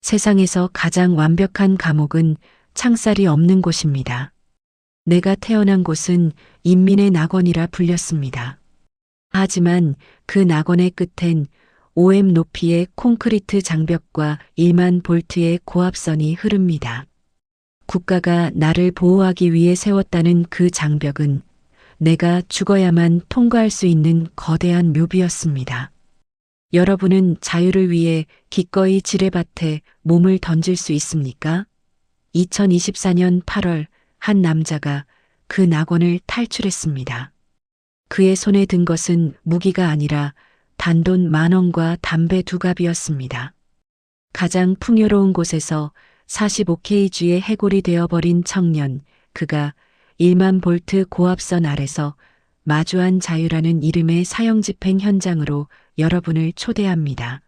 세상에서 가장 완벽한 감옥은 창살이 없는 곳입니다. 내가 태어난 곳은 인민의 낙원이라 불렸습니다. 하지만 그 낙원의 끝엔 5m 높이의 콘크리트 장벽과 1만 볼트의 고압선이 흐릅니다. 국가가 나를 보호하기 위해 세웠다는 그 장벽은 내가 죽어야만 통과할 수 있는 거대한 묘비였습니다. 여러분은 자유를 위해 기꺼이 지뢰밭에 몸을 던질 수 있습니까? 2024년 8월 한 남자가 그 낙원을 탈출했습니다. 그의 손에 든 것은 무기가 아니라 단돈 10,000원과 담배 2갑이었습니다. 가장 풍요로운 곳에서 45kg의 해골이 되어버린 청년, 그가 1만 볼트 고압선 아래서 마주한 자유라는 이름의 사형집행 현장으로 여러분을 초대합니다.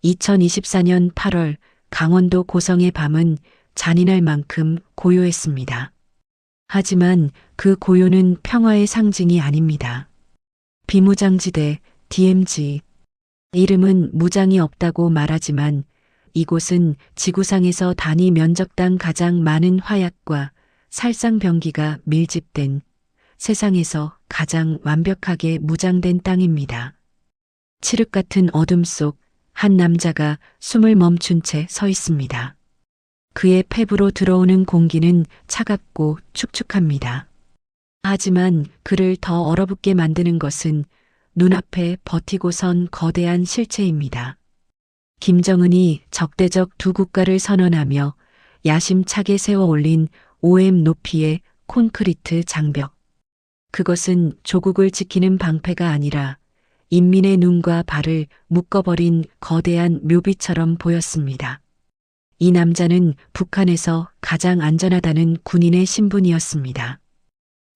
2024년 8월 강원도 고성의 밤은 잔인할 만큼 고요했습니다. 하지만 그 고요는 평화의 상징이 아닙니다. 비무장지대 DMZ. 이름은 무장이 없다고 말하지만 이곳은 지구상에서 단위 면적당 가장 많은 화약과 살상병기가 밀집된 세상에서 가장 완벽하게 무장된 땅입니다. 칠흑 같은 어둠 속 한 남자가 숨을 멈춘 채 서 있습니다. 그의 폐부로 들어오는 공기는 차갑고 축축합니다. 하지만 그를 더 얼어붙게 만드는 것은 눈앞에 버티고 선 거대한 실체입니다. 김정은이 적대적 두 국가를 선언하며 야심차게 세워 올린 5m 높이의 콘크리트 장벽. 그것은 조국을 지키는 방패가 아니라 인민의 눈과 발을 묶어버린 거대한 묘비처럼 보였습니다. 이 남자는 북한에서 가장 안전하다는 군인의 신분이었습니다.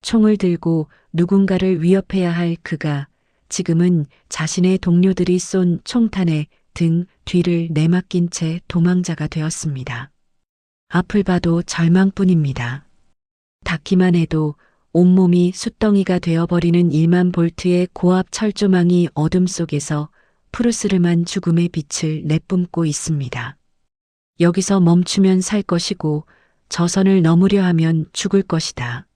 총을 들고 누군가를 위협해야 할 그가 지금은 자신의 동료들이 쏜 총탄에 등 뒤를 내맡긴 채 도망자가 되었습니다. 앞을 봐도 절망뿐입니다. 닿기만 해도 온몸이 숯덩이가 되어버리는 1만 볼트의 고압 철조망이 어둠 속에서 푸르스름한 죽음의 빛을 내뿜고 있습니다. 여기서 멈추면 살 것이고 저 선을 넘으려 하면 죽을 것이다.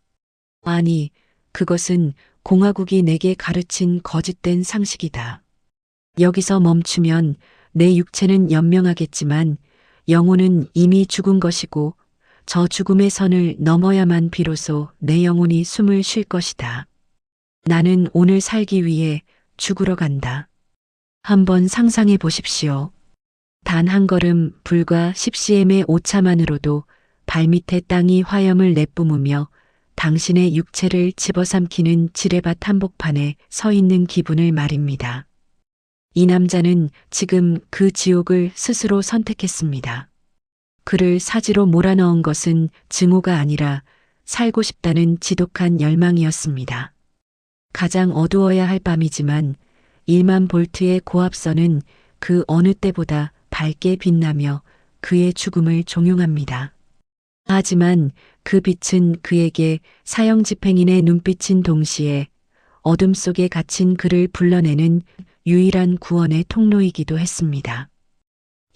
아니, 그것은 공화국이 내게 가르친 거짓된 상식이다. 여기서 멈추면 내 육체는 연명하겠지만 영혼은 이미 죽은 것이고 저 죽음의 선을 넘어야만 비로소 내 영혼이 숨을 쉴 것이다. 나는 오늘 살기 위해 죽으러 간다. 한번 상상해 보십시오. 단 한 걸음 불과 10cm의 오차만으로도 발밑에 땅이 화염을 내뿜으며 당신의 육체를 집어삼키는 지뢰밭 한복판에 서 있는 기분을 말입니다. 이 남자는 지금 그 지옥을 스스로 선택했습니다. 그를 사지로 몰아넣은 것은 증오가 아니라 살고 싶다는 지독한 열망이었습니다. 가장 어두워야 할 밤이지만 1만 볼트의 고압선은 그 어느 때보다 밝게 빛나며 그의 죽음을 종용합니다. 하지만 그 빛은 그에게 사형집행인의 눈빛인 동시에 어둠 속에 갇힌 그를 불러내는 유일한 구원의 통로이기도 했습니다.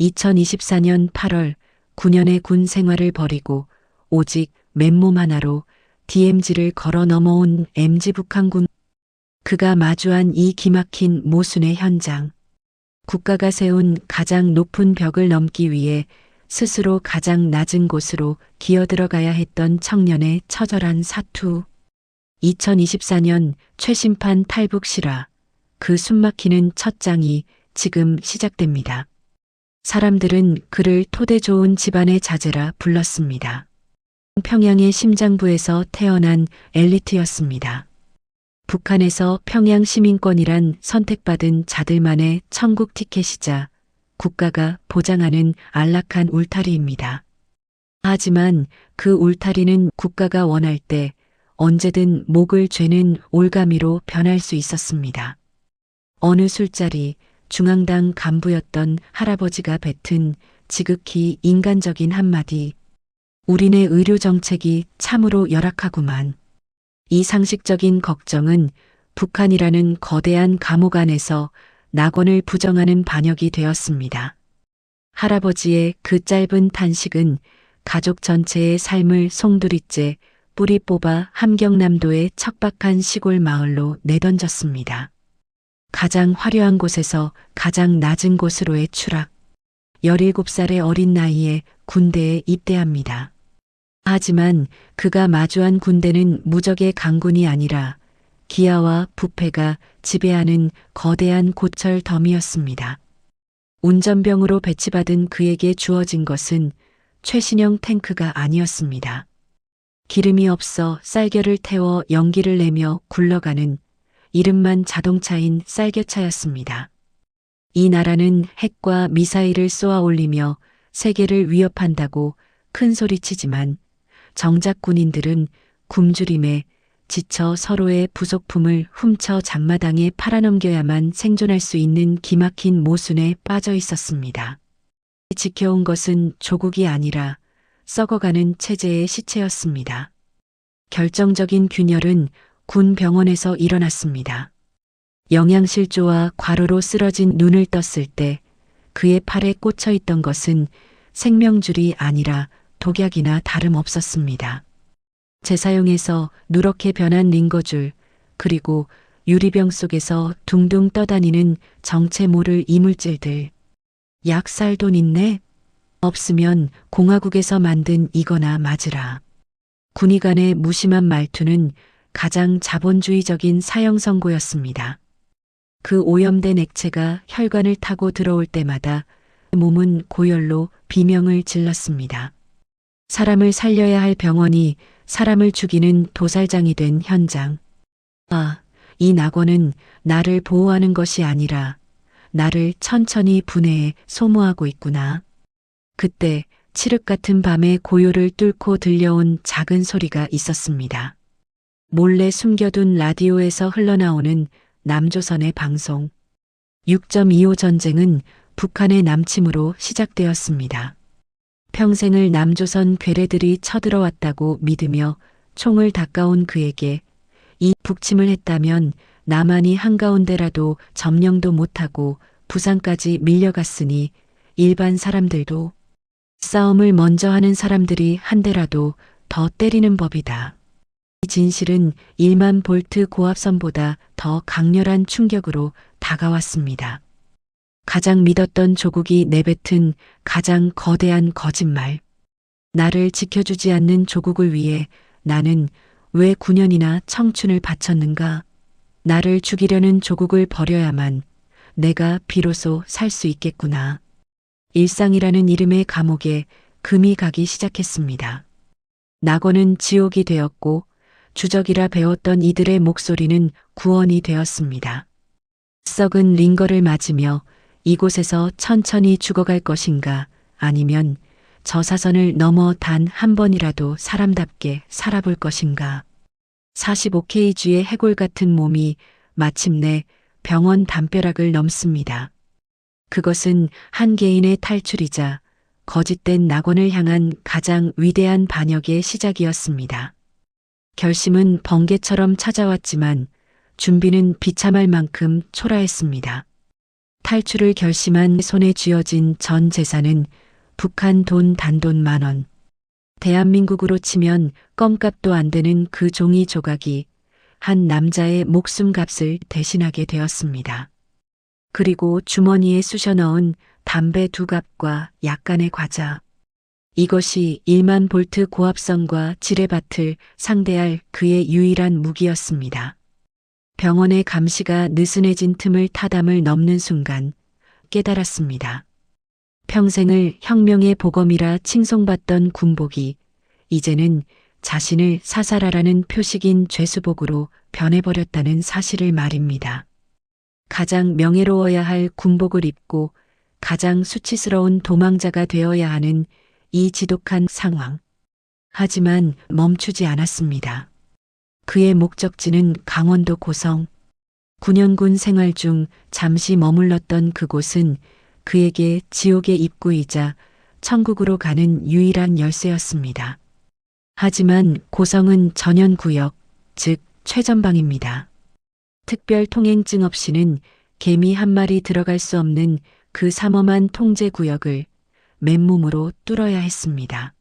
2024년 8월 9년의 군 생활을 버리고 오직 맨몸 하나로 DMZ를 걸어 넘어온 MZ 북한군. 그가 마주한 이 기막힌 모순의 현장. 국가가 세운 가장 높은 벽을 넘기 위해 스스로 가장 낮은 곳으로 기어들어가야 했던 청년의 처절한 사투. 2024년 최심판 탈북 실화. 그 숨막히는 첫 장이 지금 시작됩니다. 사람들은 그를 토대 좋은 집안의 자제라 불렀습니다. 평양의 심장부에서 태어난 엘리트였습니다. 북한에서 평양 시민권이란 선택받은 자들만의 천국 티켓이자 국가가 보장하는 안락한 울타리입니다. 하지만 그 울타리는 국가가 원할 때 언제든 목을 죄는 올가미로 변할 수 있었습니다. 어느 술자리 중앙당 간부였던 할아버지가 뱉은 지극히 인간적인 한마디. 우리네 의료 정책이 참으로 열악하구만. 이 상식적인 걱정은 북한이라는 거대한 감옥 안에서 낙원을 부정하는 반역이 되었습니다. 할아버지의 그 짧은 탄식은 가족 전체의 삶을 송두리째 뿌리 뽑아 함경남도의 척박한 시골 마을로 내던졌습니다. 가장 화려한 곳에서 가장 낮은 곳으로의 추락. 17살의 어린 나이에 군대에 입대합니다. 하지만 그가 마주한 군대는 무적의 강군이 아니라 기아와 부패가 지배하는 거대한 고철 덤이었습니다. 운전병으로 배치받은 그에게 주어진 것은 최신형 탱크가 아니었습니다. 기름이 없어 쌀겨를 태워 연기를 내며 굴러가는 이름만 자동차인 쌀겨차였습니다. 이 나라는 핵과 미사일을 쏘아 올리며 세계를 위협한다고 큰 소리치지만 정작 군인들은 굶주림에 지쳐 서로의 부속품을 훔쳐 잡마당에 팔아넘겨야만 생존할 수 있는 기막힌 모순에 빠져 있었습니다. 지켜온 것은 조국이 아니라 썩어가는 체제의 시체였습니다. 결정적인 균열은 군 병원에서 일어났습니다. 영양실조와 과로로 쓰러진 눈을 떴을 때 그의 팔에 꽂혀 있던 것은 생명줄이 아니라 독약이나 다름없었습니다. 재사용해서 누렇게 변한 링거줄, 그리고 유리병 속에서 둥둥 떠다니는 정체 모를 이물질들. 약 살 돈 있네? 없으면 공화국에서 만든 이거나 맞으라. 군의관의 무심한 말투는 가장 자본주의적인 사형 선고였습니다. 그 오염된 액체가 혈관을 타고 들어올 때마다 몸은 고열로 비명을 질렀습니다. 사람을 살려야 할 병원이 사람을 죽이는 도살장이 된 현장. 아, 이 낙원은 나를 보호하는 것이 아니라 나를 천천히 분해해 소모하고 있구나. 그때 칠흑 같은 밤의 고요를 뚫고 들려온 작은 소리가 있었습니다. 몰래 숨겨둔 라디오에서 흘러나오는 남조선의 방송. 6.25 전쟁은 북한의 남침으로 시작되었습니다. 평생을 남조선 괴뢰들이 쳐들어왔다고 믿으며 총을 닦아온 그에게 이 북침을 했다면 남한이 한가운데라도 점령도 못하고 부산까지 밀려갔으니 일반 사람들도 싸움을 먼저 하는 사람들이 한 대라도 더 때리는 법이다. 이 진실은 1만 볼트 고압선보다 더 강렬한 충격으로 다가왔습니다. 가장 믿었던 조국이 내뱉은 가장 거대한 거짓말. 나를 지켜주지 않는 조국을 위해 나는 왜 9년이나 청춘을 바쳤는가? 나를 죽이려는 조국을 버려야만 내가 비로소 살 수 있겠구나. 일상이라는 이름의 감옥에 금이 가기 시작했습니다. 낙원은 지옥이 되었고 주적이라 배웠던 이들의 목소리는 구원이 되었습니다. 썩은 링거를 맞으며 이곳에서 천천히 죽어갈 것인가, 아니면 저 사선을 넘어 단 한 번이라도 사람답게 살아볼 것인가. 45kg의 해골 같은 몸이 마침내 병원 담벼락을 넘습니다. 그것은 한 개인의 탈출이자 거짓된 낙원을 향한 가장 위대한 반역의 시작이었습니다. 결심은 번개처럼 찾아왔지만 준비는 비참할 만큼 초라했습니다. 탈출을 결심한 손에 쥐어진 전 재산은 북한 돈 단돈 10,000원. 대한민국으로 치면 껌값도 안 되는 그 종이 조각이 한 남자의 목숨값을 대신하게 되었습니다. 그리고 주머니에 쑤셔 넣은 담배 2갑과 약간의 과자. 이것이 1만 볼트 고압선과 지뢰밭을 상대할 그의 유일한 무기였습니다. 병원의 감시가 느슨해진 틈을 타담을 넘는 순간 깨달았습니다. 평생을 혁명의 보검이라 칭송받던 군복이 이제는 자신을 사살하라는 표식인 죄수복으로 변해버렸다는 사실을 말입니다. 가장 명예로워야 할 군복을 입고 가장 수치스러운 도망자가 되어야 하는 이 지독한 상황. 하지만 멈추지 않았습니다. 그의 목적지는 강원도 고성. 9년군 생활 중 잠시 머물렀던 그곳은 그에게 지옥의 입구이자 천국으로 가는 유일한 열쇠였습니다. 하지만 고성은 전현구역, 즉 최전방입니다. 특별 통행증 없이는 개미 한 마리 들어갈 수 없는 그 삼엄한 통제구역을 맨몸으로 뚫어야 했습니다.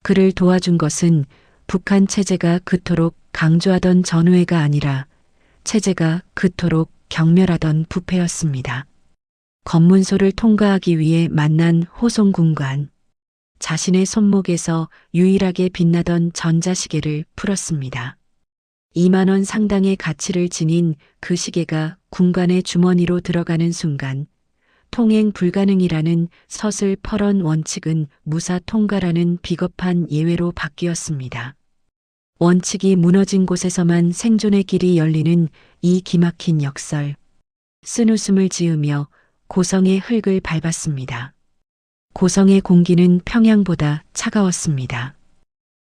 그를 도와준 것은 북한 체제가 그토록 강조하던 전우회가 아니라 체제가 그토록 경멸하던 부패였습니다. 검문소를 통과하기 위해 만난 호송군관. 자신의 손목에서 유일하게 빛나던 전자시계를 풀었습니다. 2만 원 상당의 가치를 지닌 그 시계가 군관의 주머니로 들어가는 순간 통행 불가능이라는 서슬퍼런 원칙은 무사 통과라는 비겁한 예외로 바뀌었습니다. 원칙이 무너진 곳에서만 생존의 길이 열리는 이 기막힌 역설. 쓴웃음을 지으며 고성의 흙을 밟았습니다. 고성의 공기는 평양보다 차가웠습니다.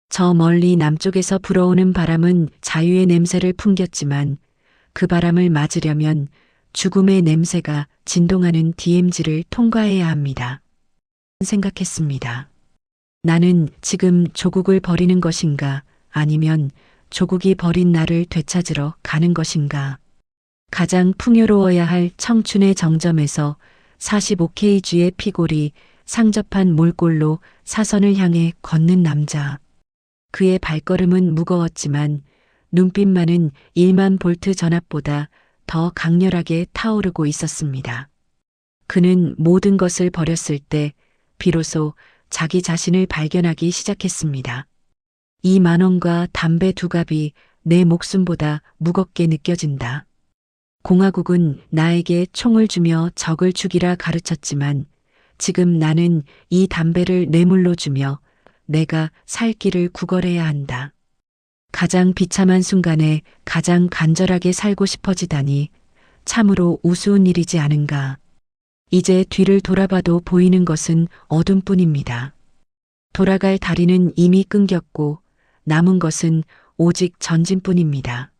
저 멀리 남쪽에서 불어오는 바람은 자유의 냄새를 풍겼지만 그 바람을 맞으려면 죽음의 냄새가 진동하는 DMZ를 통과해야 합니다. 생각했습니다. 나는 지금 조국을 버리는 것인가 아니면 조국이 버린 나를 되찾으러 가는 것인가. 가장 풍요로워야 할 청춘의 정점에서 45kg의 피골이 상접한 몰골로 사선을 향해 걷는 남자. 그의 발걸음은 무거웠지만 눈빛만은 1만 볼트 전압보다 더 강렬하게 타오르고 있었습니다. 그는 모든 것을 버렸을 때 비로소 자기 자신을 발견하기 시작했습니다. 2만 원과 담배 2갑이 내 목숨보다 무겁게 느껴진다. 공화국은 나에게 총을 주며 적을 죽이라 가르쳤지만 지금 나는 이 담배를 뇌물로 주며 내가 살 길을 구걸해야 한다. 가장 비참한 순간에 가장 간절하게 살고 싶어지다니 참으로 우스운 일이지 않은가. 이제 뒤를 돌아봐도 보이는 것은 어둠뿐입니다. 돌아갈 다리는 이미 끊겼고 남은 것은 오직 전진뿐입니다.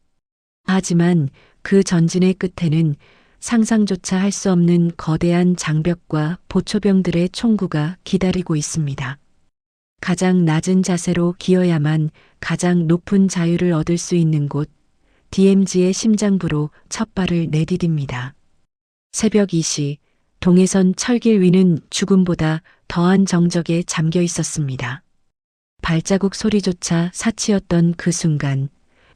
하지만 그 전진의 끝에는 상상조차 할 수 없는 거대한 장벽과 보초병들의 총구가 기다리고 있습니다. 가장 낮은 자세로 기어야만 가장 높은 자유를 얻을 수 있는 곳, DMZ의 심장부로 첫 발을 내디딥니다. 새벽 2시, 동해선 철길 위는 죽음보다 더한 정적에 잠겨 있었습니다. 발자국 소리조차 사치였던 그 순간,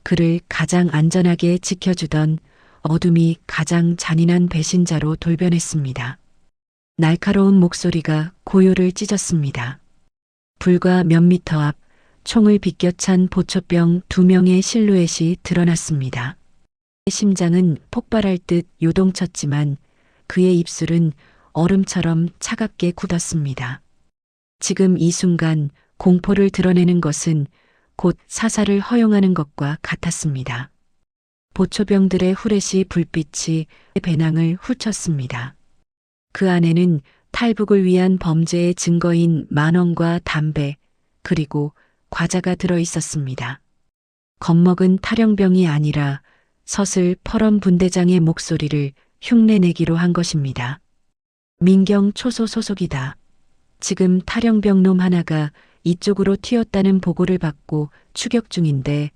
그를 가장 안전하게 지켜주던 어둠이 가장 잔인한 배신자로 돌변했습니다. 날카로운 목소리가 고요를 찢었습니다. 불과 몇 미터 앞 총을 비껴찬 보초병 2명의 실루엣이 드러났습니다. 심장은 폭발할 듯 요동쳤지만 그의 입술은 얼음처럼 차갑게 굳었습니다. 지금 이 순간 공포를 드러내는 것은 곧 사살을 허용하는 것과 같았습니다. 보초병들의 후레쉬 불빛이 배낭을 훑쳤습니다. 그 안에는 탈북을 위한 범죄의 증거인 1만 원과 담배, 그리고 과자가 들어 있었습니다. 겁먹은 탈영병이 아니라 서슬 퍼런 분대장의 목소리를 흉내내기로 한 것입니다. 민경 초소 소속이다. 지금 탈영병 놈 하나가 이쪽으로 튀었다는 보고를 받고 추격 중인데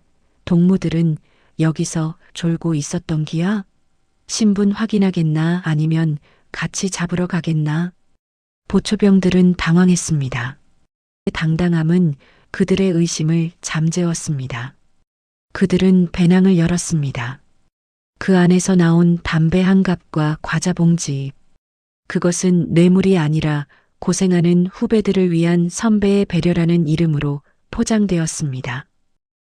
동무들은 여기서 졸고 있었던 기야? 신분 확인하겠나 아니면 같이 잡으러 가겠나? 보초병들은 당황했습니다. 당당함은 그들의 의심을 잠재웠습니다. 그들은 배낭을 열었습니다. 그 안에서 나온 담배 한 갑과 과자 봉지. 그것은 뇌물이 아니라 고생하는 후배들을 위한 선배의 배려라는 이름으로 포장되었습니다.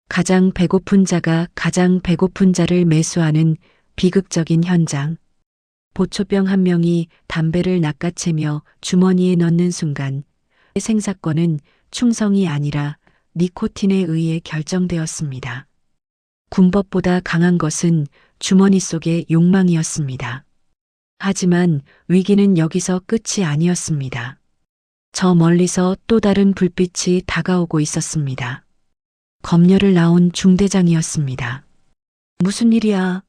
가장 배고픈 자가 가장 배고픈 자를 매수하는 비극적인 현장. 보초병 한 명이 담배를 낚아채며 주머니에 넣는 순간 생사권은 충성이 아니라 니코틴에 의해 결정되었습니다. 군법보다 강한 것은 주머니 속의 욕망이었습니다. 하지만 위기는 여기서 끝이 아니었습니다. 저 멀리서 또 다른 불빛이 다가오고 있었습니다. 검열을 나온 중대장이었습니다. 무슨 일이야?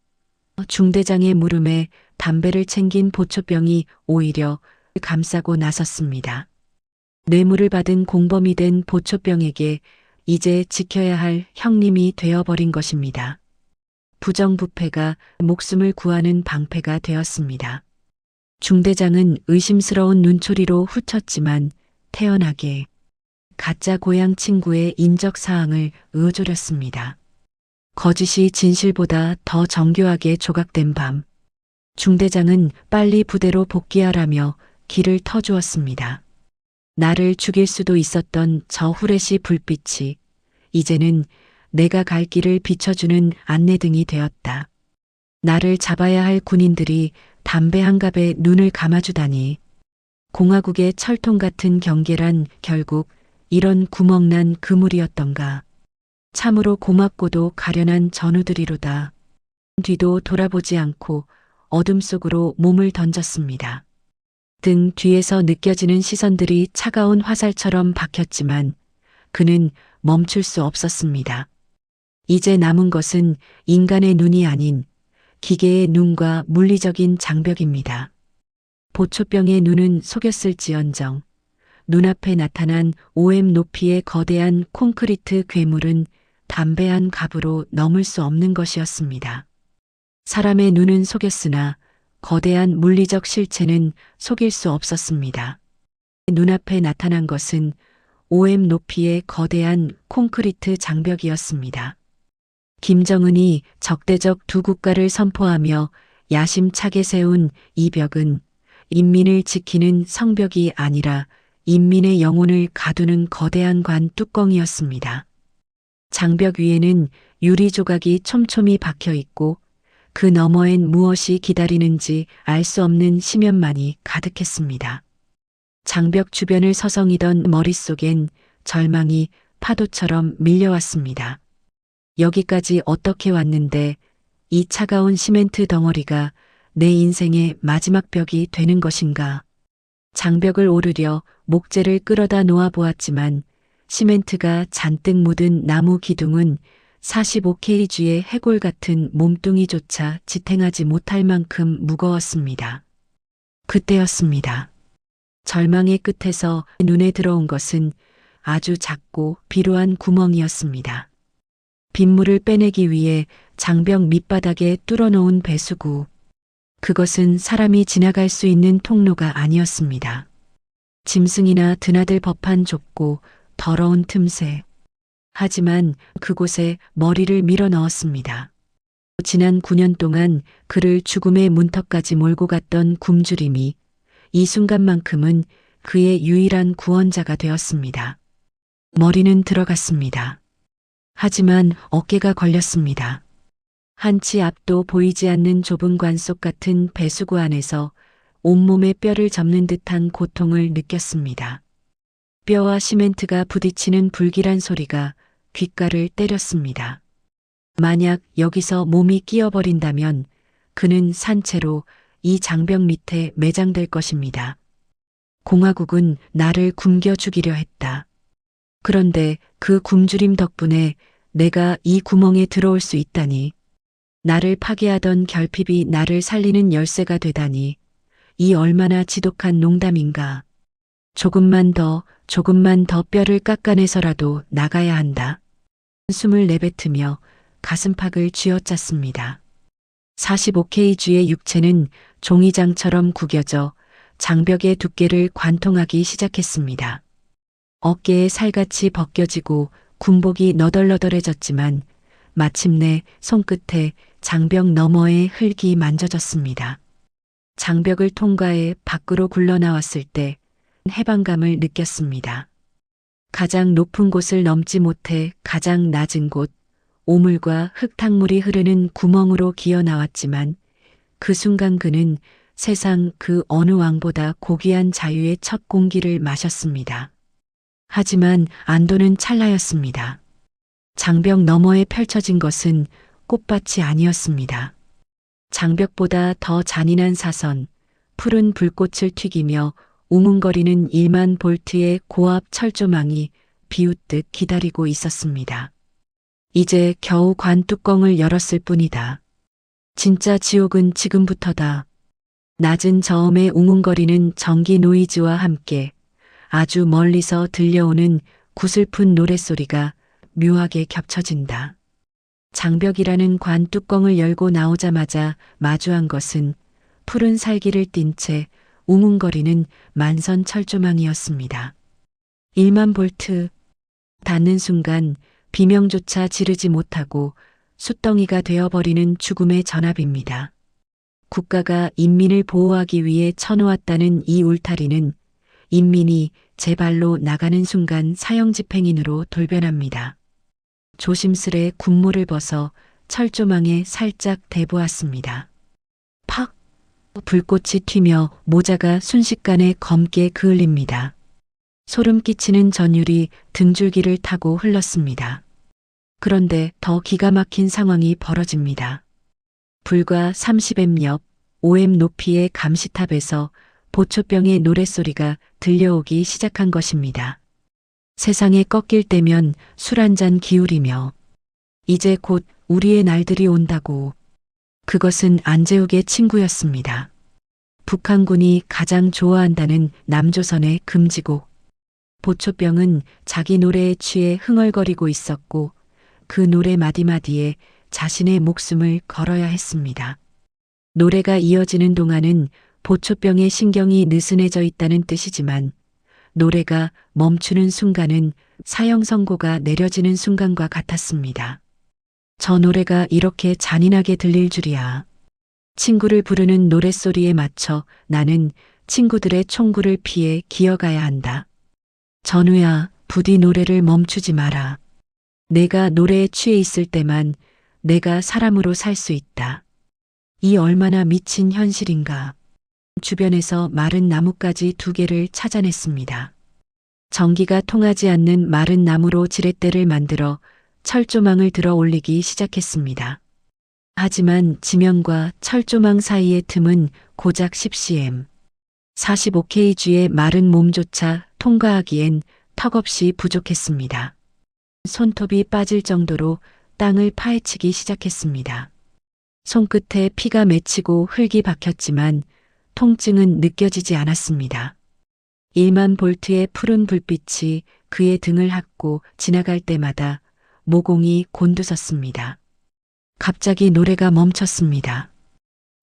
중대장의 물음에 담배를 챙긴 보초병이 오히려 감싸고 나섰습니다. 뇌물을 받은 공범이 된 보초병에게 이제 지켜야 할 형님이 되어버린 것입니다. 부정부패가 목숨을 구하는 방패가 되었습니다. 중대장은 의심스러운 눈초리로 훑었지만 태연하게 가짜 고향 친구의 인적 사항을 의조렸습니다. 거짓이 진실보다 더 정교하게 조각된 밤. 중대장은 빨리 부대로 복귀하라며 길을 터주었습니다. 나를 죽일 수도 있었던 저 후레쉬 불빛이 이제는 내가 갈 길을 비춰주는 안내등이 되었다. 나를 잡아야 할 군인들이 담배 한 갑에 눈을 감아주다니. 공화국의 철통 같은 경계란 결국 이런 구멍난 그물이었던가. 참으로 고맙고도 가련한 전우들이로다. 뒤도 돌아보지 않고 어둠 속으로 몸을 던졌습니다. 등 뒤에서 느껴지는 시선들이 차가운 화살처럼 박혔지만 그는 멈출 수 없었습니다. 이제 남은 것은 인간의 눈이 아닌 기계의 눈과 물리적인 장벽입니다. 보초병의 눈은 속였을지언정 눈앞에 나타난 5m 높이의 거대한 콘크리트 괴물은 담배 한 갑으로 넘을 수 없는 것이었습니다. 사람의 눈은 속였으나 거대한 물리적 실체는 속일 수 없었습니다. 눈앞에 나타난 것은 5m 높이의 거대한 콘크리트 장벽이었습니다. 김정은이 적대적 두 국가를 선포하며 야심차게 세운 이 벽은 인민을 지키는 성벽이 아니라 인민의 영혼을 가두는 거대한 관 뚜껑이었습니다. 장벽 위에는 유리 조각이 촘촘히 박혀 있고 그 너머엔 무엇이 기다리는지 알 수 없는 심연만이 가득했습니다. 장벽 주변을 서성이던 머릿속엔 절망이 파도처럼 밀려왔습니다. 여기까지 어떻게 왔는데 이 차가운 시멘트 덩어리가 내 인생의 마지막 벽이 되는 것인가. 장벽을 오르려 목재를 끌어다 놓아 보았지만 시멘트가 잔뜩 묻은 나무 기둥은 45kg의 해골 같은 몸뚱이조차 지탱하지 못할 만큼 무거웠습니다. 그때였습니다. 절망의 끝에서 눈에 들어온 것은 아주 작고 비루한 구멍이었습니다. 빗물을 빼내기 위해 장벽 밑바닥에 뚫어놓은 배수구. 그것은 사람이 지나갈 수 있는 통로가 아니었습니다. 짐승이나 드나들 법한 좁고 더러운 틈새. 하지만 그곳에 머리를 밀어 넣었습니다. 지난 9년 동안 그를 죽음의 문턱까지 몰고 갔던 굶주림이 이 순간만큼은 그의 유일한 구원자가 되었습니다. 머리는 들어갔습니다. 하지만 어깨가 걸렸습니다. 한치 앞도 보이지 않는 좁은 관속 같은 배수구 안에서 온몸의 뼈를 접는 듯한 고통을 느꼈습니다. 뼈와 시멘트가 부딪히는 불길한 소리가 귓가를 때렸습니다. 만약 여기서 몸이 끼어버린다면 그는 산채로 이 장벽 밑에 매장될 것입니다. 공화국은 나를 굶겨 죽이려 했다. 그런데 그 굶주림 덕분에 내가 이 구멍에 들어올 수 있다니. 나를 파괴하던 결핍이 나를 살리는 열쇠가 되다니. 이 얼마나 지독한 농담인가. 조금만 더 뼈를 깎아내서라도 나가야 한다. 숨을 내뱉으며 가슴팍을 쥐어짰습니다. 45kg의 육체는 종이장처럼 구겨져 장벽의 두께를 관통하기 시작했습니다. 어깨에 살같이 벗겨지고 군복이 너덜너덜해졌지만 마침내 손끝에 장벽 너머의 흙이 만져졌습니다. 장벽을 통과해 밖으로 굴러나왔을 때 해방감을 느꼈습니다. 가장 높은 곳을 넘지 못해 가장 낮은 곳, 오물과 흙탕물이 흐르는 구멍으로 기어 나왔지만 그 순간 그는 세상 그 어느 왕보다 고귀한 자유의 첫 공기를 마셨습니다. 하지만 안도는 찰나였습니다. 장벽 너머에 펼쳐진 것은 꽃밭이 아니었습니다. 장벽보다 더 잔인한 사선, 푸른 불꽃을 튀기며 웅웅거리는 1만 볼트의 고압 철조망이 비웃듯 기다리고 있었습니다. 이제 겨우 관 뚜껑을 열었을 뿐이다. 진짜 지옥은 지금부터다. 낮은 저음의 웅웅거리는 전기 노이즈와 함께 아주 멀리서 들려오는 구슬픈 노랫소리가 묘하게 겹쳐진다. 장벽이라는 관 뚜껑을 열고 나오자마자 마주한 것은 푸른 살기를 띤 채 웅웅거리는 만선 철조망이었습니다. 1만 볼트. 닿는 순간 비명조차 지르지 못하고 숯덩이가 되어버리는 죽음의 전압입니다. 국가가 인민을 보호하기 위해 쳐놓았다는 이 울타리는 인민이 제 발로 나가는 순간 사형집행인으로 돌변합니다. 조심스레 군모를 벗어 철조망에 살짝 대보았습니다. 팍! 불꽃이 튀며 모자가 순식간에 검게 그을립니다. 소름 끼치는 전율이 등줄기를 타고 흘렀습니다. 그런데 더 기가 막힌 상황이 벌어집니다. 불과 30m 옆 5m 높이의 감시탑에서 보초병의 노랫소리가 들려오기 시작한 것입니다. 세상에 꺾일 때면 술 한 잔 기울이며 이제 곧 우리의 날들이 온다고. 그것은 안재욱의 친구였습니다. 북한군이 가장 좋아한다는 남조선의 금지곡. 보초병은 자기 노래에 취해 흥얼거리고 있었고 그 노래 마디마디에 자신의 목숨을 걸어야 했습니다. 노래가 이어지는 동안은 보초병의 신경이 느슨해져 있다는 뜻이지만 노래가 멈추는 순간은 사형 선고가 내려지는 순간과 같았습니다. 저 노래가 이렇게 잔인하게 들릴 줄이야. 친구를 부르는 노랫소리에 맞춰 나는 친구들의 총구를 피해 기어가야 한다. 전우야, 부디 노래를 멈추지 마라. 내가 노래에 취해 있을 때만 내가 사람으로 살 수 있다. 이 얼마나 미친 현실인가. 주변에서 마른 나뭇가지 2개를 찾아냈습니다. 전기가 통하지 않는 마른 나무로 지렛대를 만들어 철조망을 들어 올리기 시작했습니다. 하지만 지면과 철조망 사이의 틈은 고작 10cm. 45kg의 마른 몸조차 통과하기엔 턱없이 부족했습니다. 손톱이 빠질 정도로 땅을 파헤치기 시작했습니다. 손끝에 피가 맺히고 흙이 박혔지만 통증은 느껴지지 않았습니다. 1만 볼트의 푸른 불빛이 그의 등을 핥고 지나갈 때마다 모공이 곤두섰습니다. 갑자기 노래가 멈췄습니다.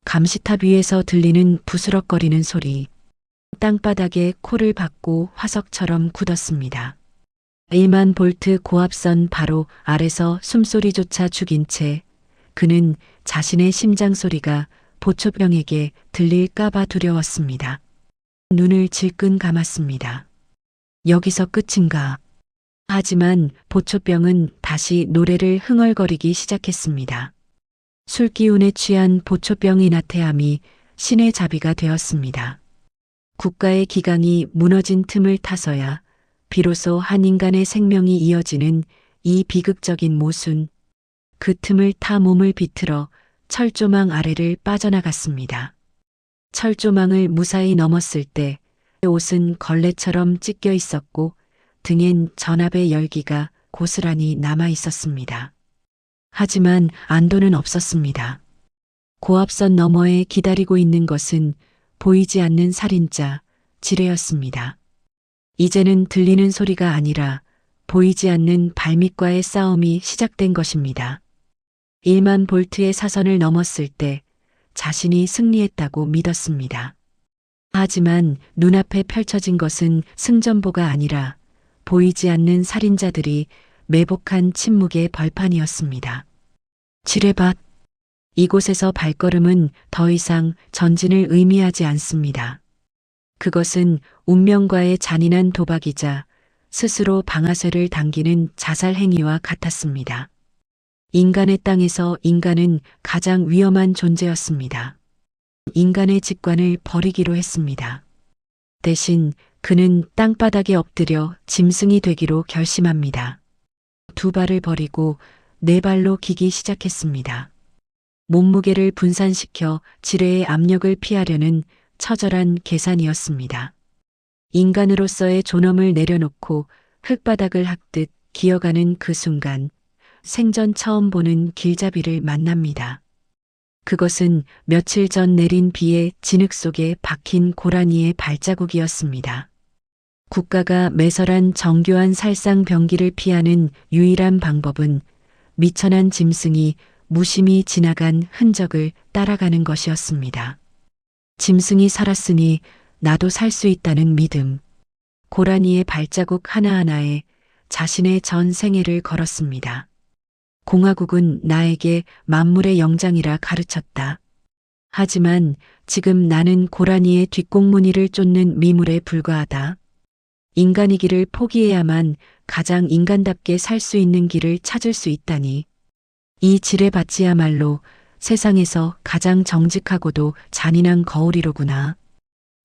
감시탑 위에서 들리는 부스럭거리는 소리. 땅바닥에 코를 박고 화석처럼 굳었습니다. 1만 볼트 고압선 바로 아래서 숨소리조차 죽인 채 그는 자신의 심장 소리가 보초병에게 들릴까봐 두려웠습니다. 눈을 질끈 감았습니다. 여기서 끝인가? 하지만 보초병은 다시 노래를 흥얼거리기 시작했습니다. 술기운에 취한 보초병의 나태함이 신의 자비가 되었습니다. 국가의 기강이 무너진 틈을 타서야 비로소 한 인간의 생명이 이어지는 이 비극적인 모순. 그 틈을 타 몸을 비틀어 철조망 아래를 빠져나갔습니다. 철조망을 무사히 넘었을 때 옷은 걸레처럼 찢겨 있었고 등엔 전압의 열기가 고스란히 남아 있었습니다. 하지만 안도는 없었습니다. 고압선 너머에 기다리고 있는 것은 보이지 않는 살인자, 지뢰였습니다. 이제는 들리는 소리가 아니라 보이지 않는 발밑과의 싸움이 시작된 것입니다. 1만 볼트의 사선을 넘었을 때 자신이 승리했다고 믿었습니다. 하지만 눈앞에 펼쳐진 것은 승전보가 아니라 보이지 않는 살인자들이 매복한 침묵의 벌판이었습니다. 지뢰밭. 이곳에서 발걸음은 더 이상 전진을 의미하지 않습니다. 그것은 운명과의 잔인한 도박이자 스스로 방아쇠를 당기는 자살 행위와 같았습니다. 인간의 땅에서 인간은 가장 위험한 존재였습니다. 인간의 직관을 버리기로 했습니다. 대신 그는 땅바닥에 엎드려 짐승이 되기로 결심합니다. 2발을 버리고 4발로 기기 시작했습니다. 몸무게를 분산시켜 지뢰의 압력을 피하려는 처절한 계산이었습니다. 인간으로서의 존엄을 내려놓고 흙바닥을 핥듯 기어가는 그 순간 생전 처음 보는 길잡이를 만납니다. 그것은 며칠 전 내린 비에 진흙 속에 박힌 고라니의 발자국이었습니다. 국가가 매설한 정교한 살상병기를 피하는 유일한 방법은 미천한 짐승이 무심히 지나간 흔적을 따라가는 것이었습니다. 짐승이 살았으니 나도 살 수 있다는 믿음. 고라니의 발자국 하나하나에 자신의 전 생애를 걸었습니다. 공화국은 나에게 만물의 영장이라 가르쳤다. 하지만 지금 나는 고라니의 뒷공무니를 쫓는 미물에 불과하다. 인간이기를 포기해야만 가장 인간답게 살 수 있는 길을 찾을 수 있다니. 이 지뢰밭이야말로 세상에서 가장 정직하고도 잔인한 거울이로구나.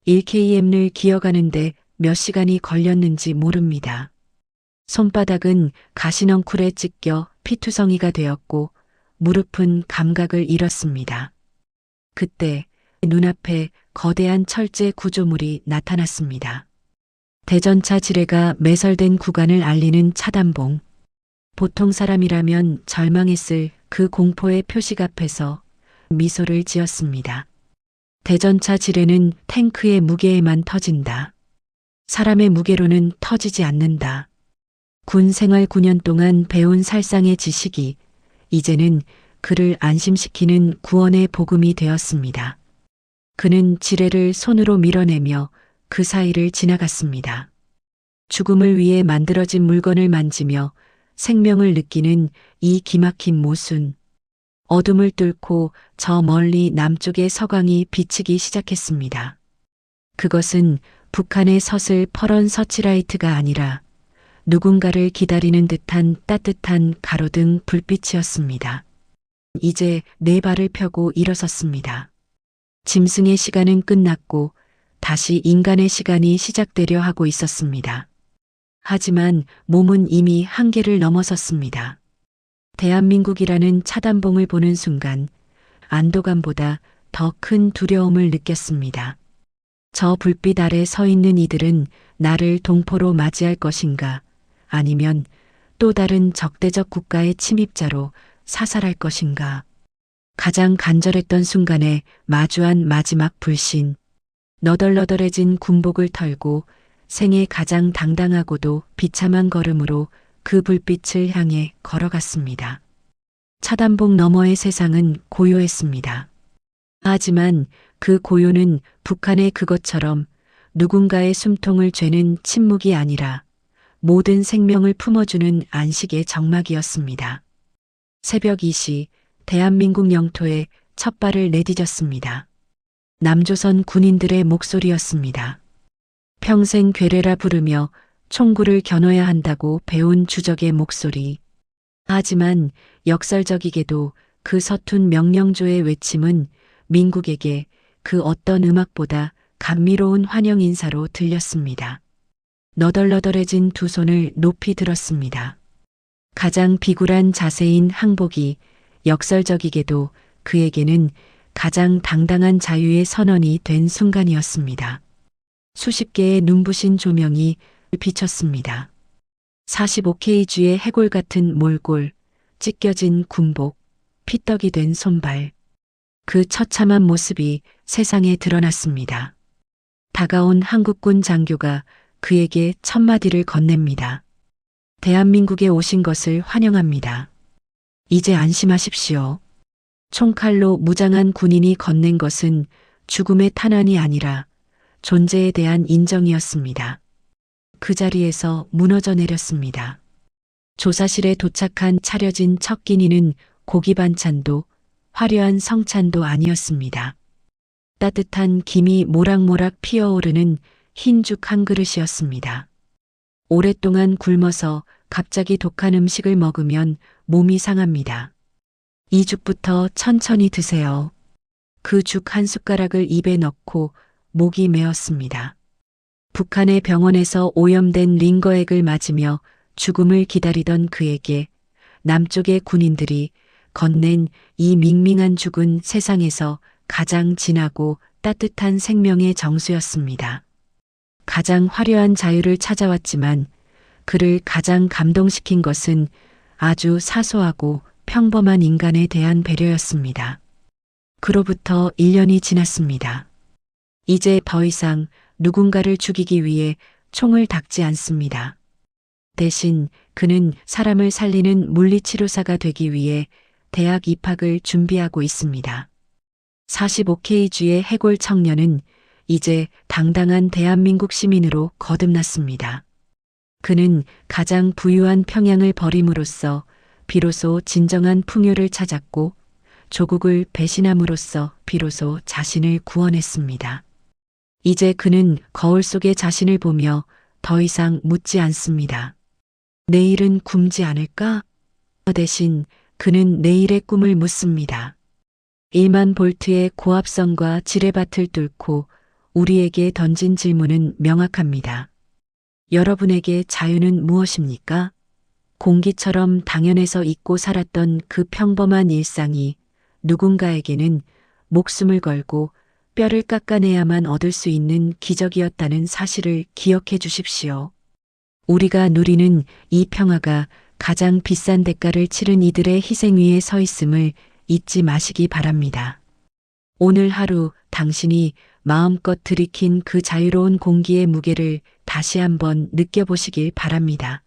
1km를 기어가는데 몇 시간이 걸렸는지 모릅니다. 손바닥은 가시넝쿨에 찢겨 피투성이가 되었고 무릎은 감각을 잃었습니다. 그때 눈앞에 거대한 철제 구조물이 나타났습니다. 대전차 지뢰가 매설된 구간을 알리는 차단봉. 보통 사람이라면 절망했을 그 공포의 표식 앞에서 미소를 지었습니다. 대전차 지뢰는 탱크의 무게에만 터진다. 사람의 무게로는 터지지 않는다. 군 생활 9년 동안 배운 살상의 지식이 이제는 그를 안심시키는 구원의 복음이 되었습니다. 그는 지뢰를 손으로 밀어내며 그 사이를 지나갔습니다. 죽음을 위해 만들어진 물건을 만지며 생명을 느끼는 이 기막힌 모순. 어둠을 뚫고 저 멀리 남쪽의 서광이 비치기 시작했습니다. 그것은 북한의 서슬 퍼런 서치라이트가 아니라 누군가를 기다리는 듯한 따뜻한 가로등 불빛이었습니다. 이제 네 발을 펴고 일어섰습니다. 짐승의 시간은 끝났고 다시 인간의 시간이 시작되려 하고 있었습니다. 하지만 몸은 이미 한계를 넘어섰습니다. 대한민국이라는 차단봉을 보는 순간 안도감보다 더 큰 두려움을 느꼈습니다. 저 불빛 아래 서 있는 이들은 나를 동포로 맞이할 것인가, 아니면 또 다른 적대적 국가의 침입자로 사살할 것인가. 가장 간절했던 순간에 마주한 마지막 불신. 너덜너덜해진 군복을 털고 생애 가장 당당하고도 비참한 걸음으로 그 불빛을 향해 걸어갔습니다. 차단봉 너머의 세상은 고요했습니다. 하지만 그 고요는 북한의 그것처럼 누군가의 숨통을 죄는 침묵이 아니라 모든 생명을 품어주는 안식의 정막이었습니다. 새벽 2시 대한민국 영토에 첫 발을 내디뎠습니다. 남조선 군인들의 목소리였습니다. 평생 괴뢰라 부르며 총구를 겨눠야 한다고 배운 주적의 목소리. 하지만 역설적이게도 그 서툰 명령조의 외침은 민국에게 그 어떤 음악보다 감미로운 환영 인사로 들렸습니다. 너덜너덜해진 두 손을 높이 들었습니다. 가장 비굴한 자세인 항복이 역설적이게도 그에게는 가장 당당한 자유의 선언이 된 순간이었습니다. 수십 개의 눈부신 조명이 비쳤습니다. 45kg의 해골 같은 몰골, 찢겨진 군복, 피떡이 된 손발. 그 처참한 모습이 세상에 드러났습니다. 다가온 한국군 장교가 그에게 첫마디를 건넵니다. 대한민국에 오신 것을 환영합니다. 이제 안심하십시오. 총칼로 무장한 군인이 건넨 것은 죽음의 탄환이 아니라 존재에 대한 인정이었습니다. 그 자리에서 무너져 내렸습니다. 조사실에 도착한 차려진 첫 끼니는 고기 반찬도 화려한 성찬도 아니었습니다. 따뜻한 김이 모락모락 피어오르는 흰죽 한 그릇이었습니다. 오랫동안 굶어서 갑자기 독한 음식을 먹으면 몸이 상합니다. 이 죽부터 천천히 드세요. 그 죽 한 숟가락을 입에 넣고 목이 메었습니다. 북한의 병원에서 오염된 링거액을 맞으며 죽음을 기다리던 그에게 남쪽의 군인들이 건넨 이 밍밍한 죽은 세상에서 가장 진하고 따뜻한 생명의 정수였습니다. 가장 화려한 자유를 찾아왔지만 그를 가장 감동시킨 것은 아주 사소하고 평범한 인간에 대한 배려였습니다. 그로부터 1년이 지났습니다. 이제 더 이상 누군가를 죽이기 위해 총을 닦지 않습니다. 대신 그는 사람을 살리는 물리치료사가 되기 위해 대학 입학을 준비하고 있습니다. 45kg의 해골 청년은 이제 당당한 대한민국 시민으로 거듭났습니다. 그는 가장 부유한 평양을 버림으로써 비로소 진정한 풍요를 찾았고 조국을 배신함으로써 비로소 자신을 구원했습니다. 이제 그는 거울 속의 자신을 보며 더 이상 묻지 않습니다. 내일은 굶지 않을까? 대신 그는 내일의 꿈을 묻습니다. 1만 볼트의 고압성과 지뢰밭을 뚫고 우리에게 던진 질문은 명확합니다. 여러분에게 자유는 무엇입니까? 공기처럼 당연해서 잊고 살았던 그 평범한 일상이 누군가에게는 목숨을 걸고 뼈를 깎아내야만 얻을 수 있는 기적이었다는 사실을 기억해 주십시오. 우리가 누리는 이 평화가 가장 비싼 대가를 치른 이들의 희생 위에 서 있음을 잊지 마시기 바랍니다. 오늘 하루 당신이 마음껏 들이킨 그 자유로운 공기의 무게를 다시 한번 느껴보시길 바랍니다.